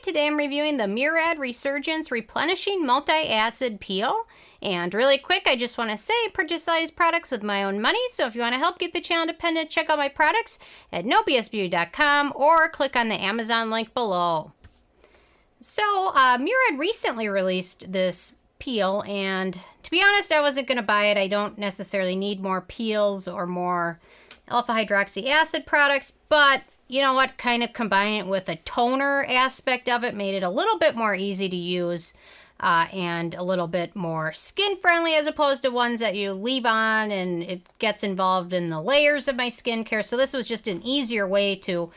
today I'm reviewing the Murad Resurgence Replenishing Multi-Acid Peel. And really quick, I just want to say, I purchase all these products with my own money, so if you want to help keep the channel independent, check out my products at nobsbeauty.com or click on the Amazon link below. So, Murad recently released this peel, and to be honest, I wasn't going to buy it. I don't necessarily need more peels or more alpha hydroxy acid products, but you know what, kind of combining it with a toner aspect of it made it a little bit more easy to use and a little bit more skin friendly as opposed to ones that you leave on and it gets involved in the layers of my skincare. So this was just an easier way to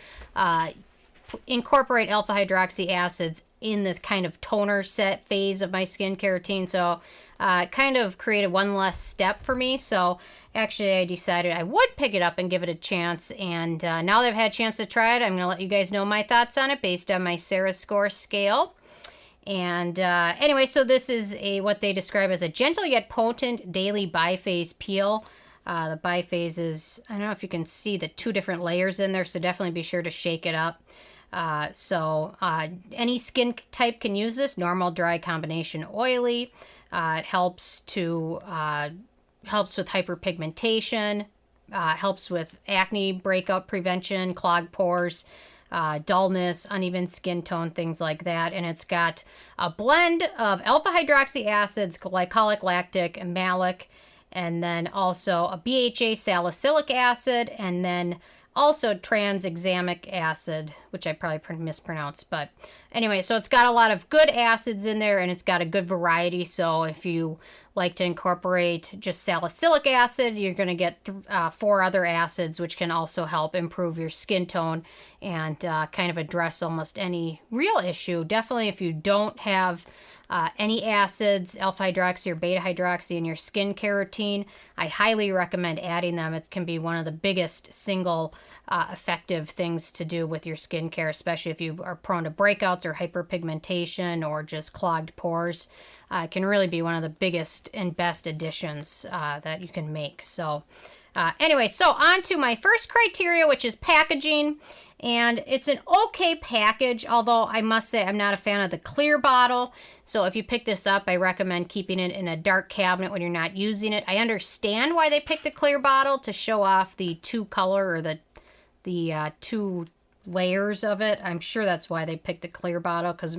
incorporate alpha hydroxy acids in this kind of toner set phase of my skincare routine. So kind of created one less step for me. So actually I decided I would pick it up and give it a chance. And now that I've had a chance to try it, I'm going to let you guys know my thoughts on it based on my Sarah score scale. And anyway, so this is what they describe as a gentle yet potent daily biphase peel. The biphase is, I don't know if you can see the two different layers in there, so definitely be sure to shake it up. Any skin type can use this, normal, dry, combination, oily. It helps with hyperpigmentation, helps with acne breakout prevention, clogged pores, dullness, uneven skin tone, things like that. And it's got a blend of alpha hydroxy acids, glycolic, lactic, and malic, and then also a BHA salicylic acid, and then also tranexamic acid, which I probably mispronounced. But anyway, so it's got a lot of good acids in there, and it's got a good variety. So if you like to incorporate just salicylic acid, you're going to get 4 other acids, which can also help improve your skin tone and kind of address almost any real issue. Definitely if you don't have any acids, alpha hydroxy or beta hydroxy in your skincare routine, I highly recommend adding them. It can be one of the biggest single effective things to do with your skincare, especially if you are prone to breakouts or hyperpigmentation or just clogged pores. It can really be one of the biggest and best additions that you can make. So anyway, so on to my first criteria, which is packaging. And it's an okay package, although I must say I'm not a fan of the clear bottle. So if you pick this up, I recommend keeping it in a dark cabinet when you're not using it. I understand why they picked the clear bottle to show off the 2-color or the 2 layers of it. I'm sure that's why they picked the clear bottle, because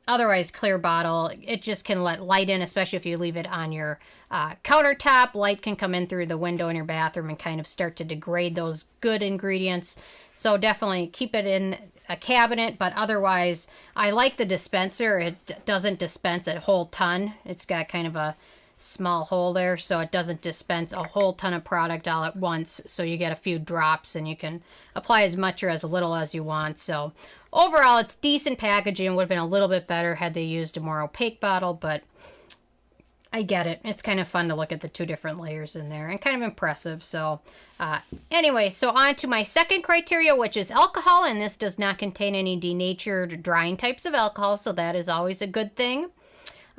otherwise, clear bottle, it just can let light in, especially if you leave it on your countertop. Light can come in through the window in your bathroom and kind of start to degrade those good ingredients. So definitely keep it in a cabinet, but otherwise, I like the dispenser. It doesn't dispense a whole ton. It's got kind of a small hole there, so it doesn't dispense a whole ton of product all at once. So you get a few drops, and you can apply as much or as little as you want. So overall, it's decent packaging. It would have been a little bit better had they used a more opaque bottle, but I get it. It's kind of fun to look at the 2 different layers in there and kind of impressive. So anyway, so on to my second criteria, which is alcohol, and this does not contain any denatured drying types of alcohol, so that is always a good thing.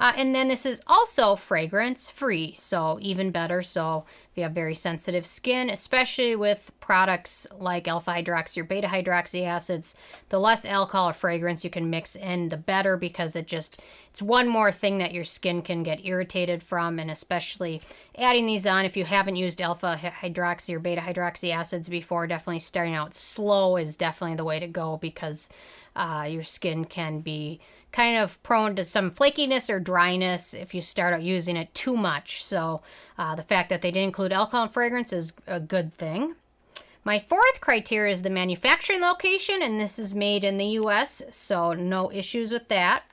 And then this is also fragrance free, so even better. So if you have very sensitive skin, especially with products like alpha hydroxy or beta hydroxy acids, the less alcohol or fragrance you can mix in, the better, because it's one more thing that your skin can get irritated from. And especially adding these on, if you haven't used alpha hydroxy or beta hydroxy acids before, definitely starting out slow is definitely the way to go, because your skin can be kind of prone to some flakiness or dryness if you start out using it too much. So the fact that they didn't include alcohol and fragrance is a good thing. My fourth criteria is the manufacturing location, and this is made in the US, so no issues with that.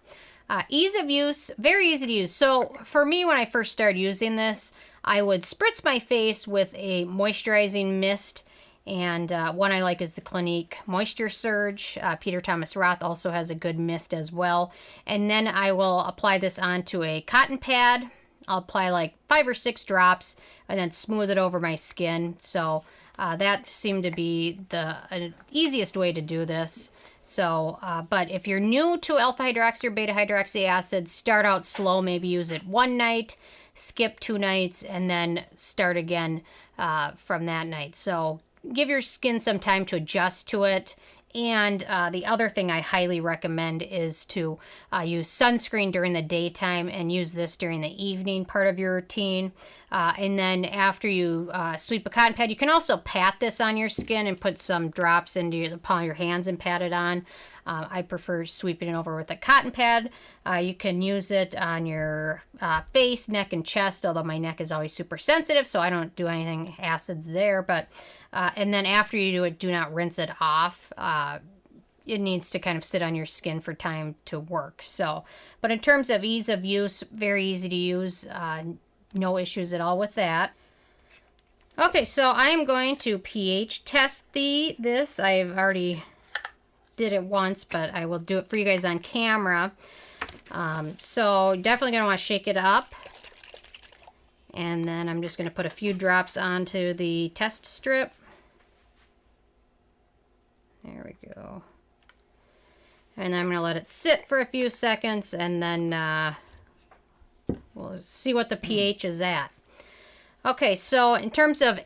Ease of use, very easy to use. So for me, when I first started using this, I would spritz my face with a moisturizing mist. And one I like is the Clinique Moisture Surge. Peter Thomas Roth also has a good mist as well. And then I will apply this onto a cotton pad. I'll apply like 5 or 6 drops and then smooth it over my skin. So that seemed to be the easiest way to do this. So, but if you're new to alpha hydroxy or beta hydroxy acid, start out slow. Maybe use it 1 night, skip 2 nights, and then start again from that night. So give your skin some time to adjust to it And the other thing I highly recommend is to use sunscreen during the daytime and use this during the evening part of your routine. And then after you sweep a cotton pad, you can also pat this on your skin and put some drops into the palm of your hands and pat it on. I prefer sweeping it over with a cotton pad. You can use it on your face, neck, and chest, although my neck is always super sensitive, so I don't do anything acids there. But and then after you do it, do not rinse it off. It needs to kind of sit on your skin for time to work. So, but in terms of ease of use, very easy to use. No issues at all with that. Okay, so I'm going to pH test this. I've already did it once, but I will do it for you guys on camera. So definitely going to want to shake it up. And then I'm just going to put a few drops onto the test strip. There we go. And then I'm going to let it sit for a few seconds, and then we'll see what the pH is at. Okay, so in terms of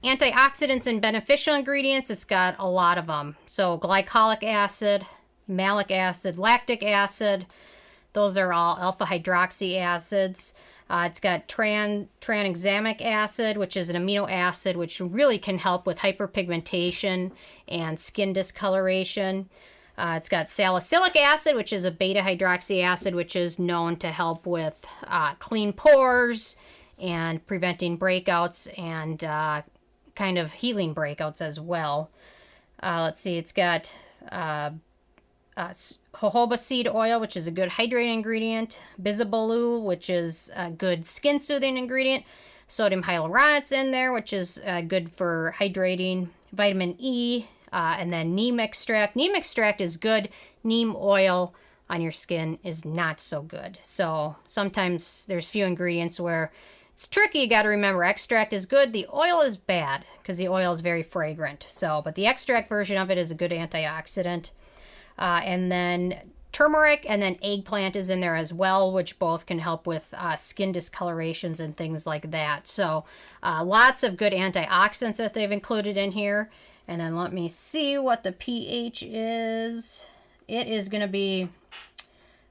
antioxidants and beneficial ingredients, it's got a lot of them. So glycolic acid, malic acid, lactic acid, those are all alpha hydroxy acids. It's got tranexamic acid, which is an amino acid which really can help with hyperpigmentation and skin discoloration. It's got salicylic acid, which is a beta hydroxy acid, which is known to help with clean pores and preventing breakouts and kind of healing breakouts as well. Let's see, it's got jojoba seed oil, which is a good hydrating ingredient, bisabolol, which is a good skin soothing ingredient, sodium hyaluronate in there, which is good for hydrating, vitamin E, and then neem extract. Neem extract is good. Neem oil on your skin is not so good. So sometimes there's few ingredients where it's tricky. You got to remember, extract is good. The oil is bad because the oil is very fragrant. So, but the extract version of it is a good antioxidant. And then turmeric and then eggplant is in there as well, which both can help with skin discolorations and things like that. So lots of good antioxidants that they've included in here. And then let me see what the pH is. It is going to be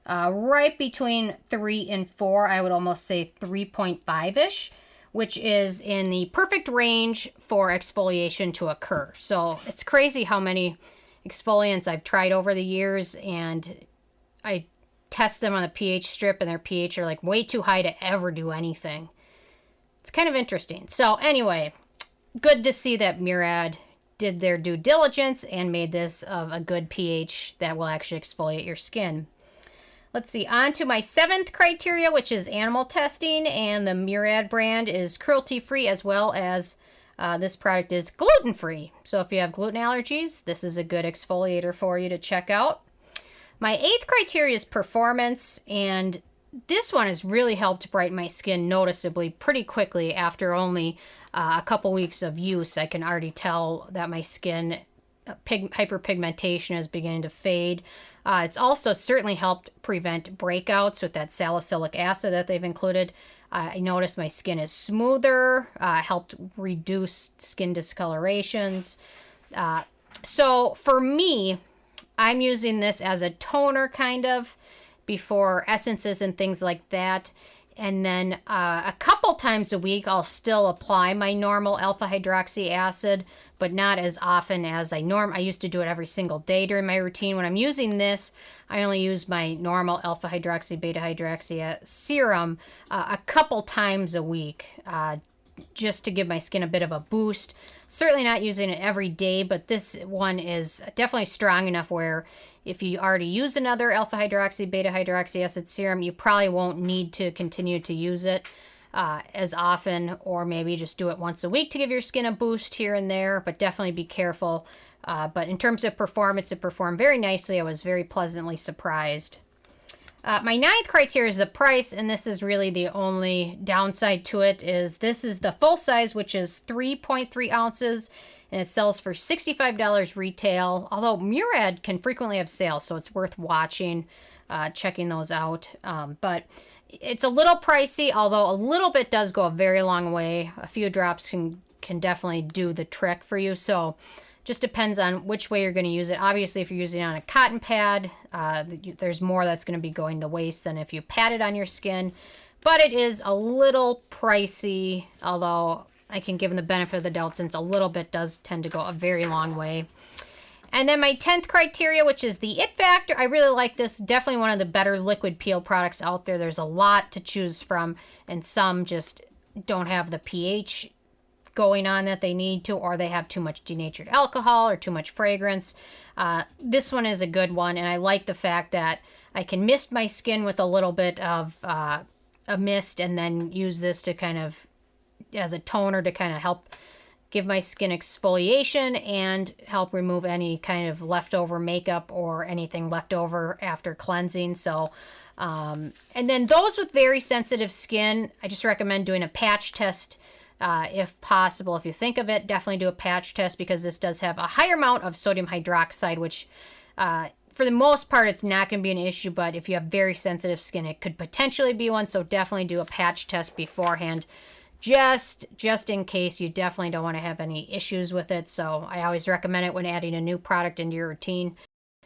right between 3 and 4. I would almost say 3.5-ish, which is in the perfect range for exfoliation to occur. So it's crazy how many exfoliants I've tried over the years, and I test them on the pH strip, and their pH are like way too high to ever do anything. It's kind of interesting. So anyway, good to see that Murad did their due diligence and made this of a good pH that will actually exfoliate your skin. Let's see, on to my 7th criteria, which is animal testing, and the Murad brand is cruelty-free, as well as this product is gluten-free. So if you have gluten allergies, this is a good exfoliator for you to check out. My 8th criteria is performance, and this one has really helped brighten my skin noticeably pretty quickly after only a couple weeks of use. I can already tell that my skin hyperpigmentation is beginning to fade. It's also certainly helped prevent breakouts with that salicylic acid that they've included. I noticed my skin is smoother, helped reduce skin discolorations. So for me, I'm using this as a toner kind of before essences and things like that. And then a couple times a week, I'll still apply my normal alpha hydroxy acid, but not as often as I used to do it every single day during my routine. When I'm using this, I only use my normal alpha hydroxy, beta hydroxy serum a couple times a week, just to give my skin a bit of a boost. Certainly not using it every day, but this one is definitely strong enough where if you already use another alpha hydroxy, beta hydroxy acid serum, you probably won't need to continue to use it as often, or maybe just do it once a week to give your skin a boost here and there, but definitely be careful. But in terms of performance, it performed very nicely. I was very pleasantly surprised. My 9th criteria is the price, and this is really the only downside to it. This is the full size, which is 3.3 ounces, and it sells for $65 retail, although Murad can frequently have sales, so it's worth watching, checking those out. But it's a little pricey, although a little bit does go a very long way. A few drops can definitely do the trick for you. So Just depends on which way you're going to use it. Obviously, if you're using it on a cotton pad, there's more that's going to be going to waste than if you pat it on your skin. But it is a little pricey, although I can give them the benefit of the doubt since a little bit does tend to go a very long way. And then my 10th criteria, which is the it factor. I really like this. Definitely one of the better liquid peel products out there. There's a lot to choose from, and some just don't have the pH going on that they need to, or they have too much denatured alcohol or too much fragrance. This one is a good one, and I like the fact that I can mist my skin with a little bit of a mist and then use this to kind of, as a toner, to kind of help give my skin exfoliation and help remove any kind of leftover makeup or anything left over after cleansing. So, and then those with very sensitive skin, I just recommend doing a patch test if possible. If you think of it, definitely do a patch test because this does have a higher amount of sodium hydroxide, which for the most part, it's not going to be an issue, but if you have very sensitive skin, it could potentially be one. So definitely do a patch test beforehand. Just in case. You definitely don't want to have any issues with it. So I always recommend it when adding a new product into your routine.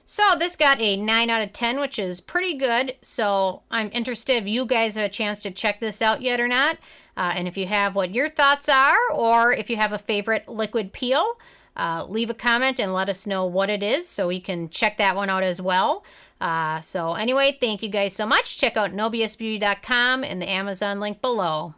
So this got a 9 out of 10, which is pretty good. So I'm interested if you guys have a chance to check this out yet or not. And if you have, what your thoughts are, or if you have a favorite liquid peel, leave a comment and let us know what it is so we can check that one out as well. So anyway, thank you guys so much. Check out nobiusbeauty.com and the Amazon link below.